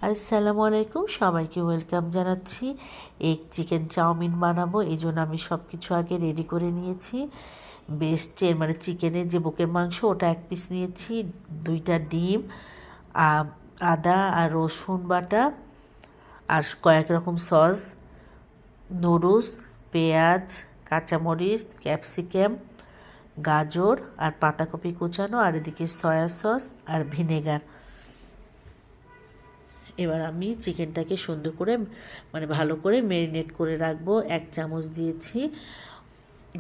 আসসালামু আলাইকুম, সবাইকে ওয়েলকাম জানাচ্ছি। এগ চিকেন চাউমিন বানাবো, এই জন্য আমি সব কিছু আগে রেডি করে নিয়েছি। বেস্টের মানে চিকেনের যে বুকের মাংস ওটা 1 পিস নিয়েছি, 2টা ডিম, আদা আর রসুন বাটা, আর কয়েক রকম সস, নুডলস, পেঁয়াজ, কাঁচামরিচ, ক্যাপসিকাম, গাজর আর পাতাকপি কুচানো, আর এদিকে সয়া সস আর ভিনেগার। এবার আমি চিকেনটাকে সুন্দর করে মানে ভালো করে ম্যারিনেট করে রাখবো। 1 চামচ দিয়েছি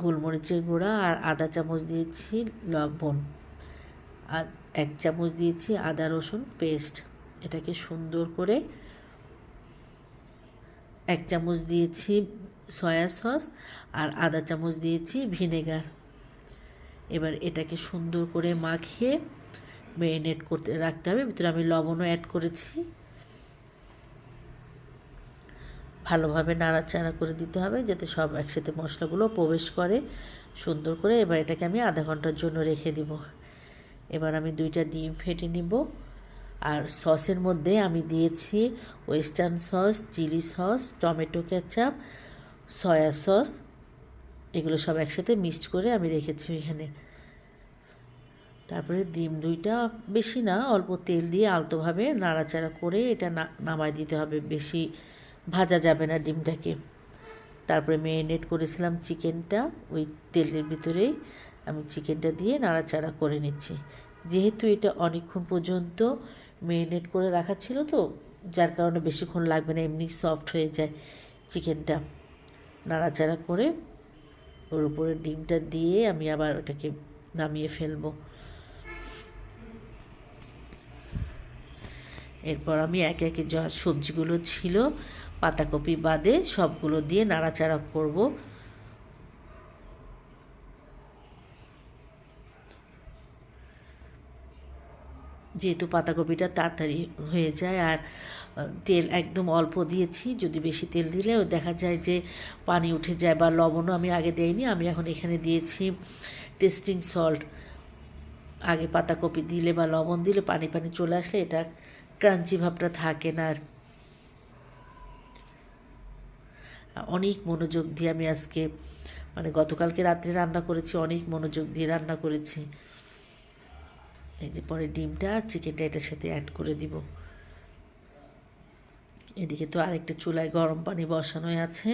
গোলমরিচের গুঁড়া, আর আধা চামচ দিয়েছি লবণ, আর 1 চামচ দিয়েছি আদা রসুন পেস্ট। এটাকে সুন্দর করে 1 চামচ দিয়েছি সয়া সস, আর আধা চামচ দিয়েছি ভিনেগার। এবার এটাকে সুন্দর করে মাখিয়ে ম্যারিনেট করতে রাখতে হবে। ভিতরে আমি লবণও অ্যাড করেছি। ভালোভাবে নাড়াচাড়া করে দিতে হবে যাতে সব একসাথে মশলাগুলো প্রবেশ করে সুন্দর করে। এবার এটাকে আমি আধা ঘন্টার জন্য রেখে দিব। এবার আমি 2টা ডিম ফেটে নিব। আর সসের মধ্যে আমি দিয়েছি western sauce, chilli sauce, tomato ketchup, soya sauce, এগুলো সব একসাথে মিক্সড করে আমি রেখেছি এখানে। তারপরে ডিম 2টা বেশি না, অল্প তেল দিয়ে আলতোভাবে নাড়াচাড়া করে এটা নামায় দিতে হবে, বেশি ভাজা যাবে না ডিমটাকে। তারপরে ম্যারিনেট করেছিলাম চিকেনটা, ওই তেলের ভিতরেই আমি চিকেনটা দিয়ে নাড়াচাড়া করে নিচ্ছি। যেহেতু এটা অনেকক্ষণ পর্যন্ত ম্যারিনেট করে রাখা ছিল, তো যার কারণে বেশিক্ষণ লাগবে না, এমনি সফট হয়ে যায় চিকেনটা। নাড়াচাড়া করে ওর উপরে ডিমটা দিয়ে আমি আবার ওটাকে নামিয়ে ফেলবো। এরপর আমি একে একে যা সবজিগুলো ছিল পাতাকপি বাদে সবগুলো দিয়ে নাড়াচাড়া করব। যেহেতু পাতাকপিটা তাড়াতাড়ি হয়ে যায়, আর তেল একদম অল্প দিয়েছি, যদি বেশি তেল দিলেও দেখা যায় যে পানি উঠে যায়, বা লবণও আমি আগে দেইনি। আমি এখন এখানে দিয়েছি টেস্টিং সল্ট। আগে পাতাকপি দিলে বা লবণ দিলে পানি পানি চলে আসলে এটা ক্রাঞ্চি ভাবটা থাকে না। আর অনেক মনোযোগ দিয়ে আমি আজকে মানে গতকালকে রাত্রে রান্না করেছি, অনেক মনোযোগ দিয়ে রান্না করেছি। এই যে পরে ডিমটা আর চিকেনটা এটার সাথে অ্যাড করে দিব। এদিকে তো আরেকটা চুলায় গরম পানি বসানোই আছে।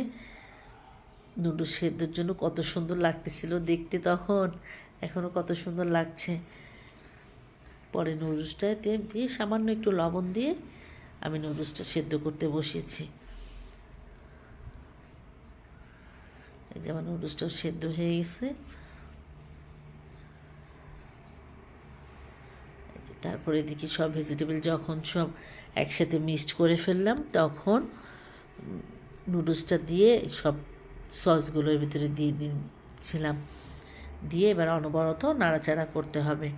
নুডলস সেদ্ধর জন্য কত সুন্দর লাগতেছিল দেখতে তখন, এখনও কত সুন্দর লাগছে। পরে নুডলসটাতে দিয়ে সামান্য একটু লবণ দিয়ে আমি নুডলসটা সেদ্ধ করতে বসিয়েছি। এই যে আমার নুডলসটাও সেদ্ধ হয়ে গেছে। তারপরে এদিকে সব ভেজিটেবল যখন সব একসাথে মিক্সড করে ফেললাম, তখন নুডলসটা দিয়ে সব সসগুলোর ভিতরে দিয়ে দিচ্ছিলাম। দিয়ে এবার অনবরত নাড়াচাড়া করতে হবে।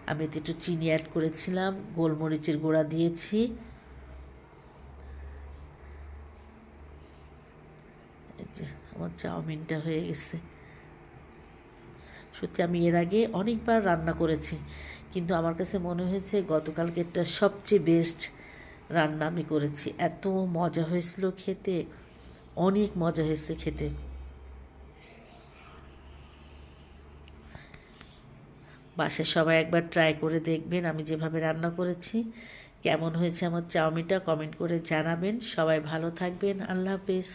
আমি এতে একটু চিনি অ্যাড করেছিলাম, গোলমরিচের গুঁড়া দিয়েছি। এই যে আমার চাউমিনটা হয়ে গেছে। সত্যি আমি এর আগে অনেকবার রান্না করেছি, কিন্তু আমার কাছে মনে হয়েছে গতকালকেরটা সবচেয়ে বেস্ট রান্না আমি করেছি। এত মজা হয়েছিল খেতে, অনেক মজা হয়েছে খেতে। বাসায় সবাই একবার ট্রাই করে দেখবেন আমি যেভাবে রান্না করেছি। কেমন হয়েছে আমার চাউমিনটা কমেন্ট করে জানাবেন। সবাই ভালো থাকবেন। আল্লাহ হাফেজ।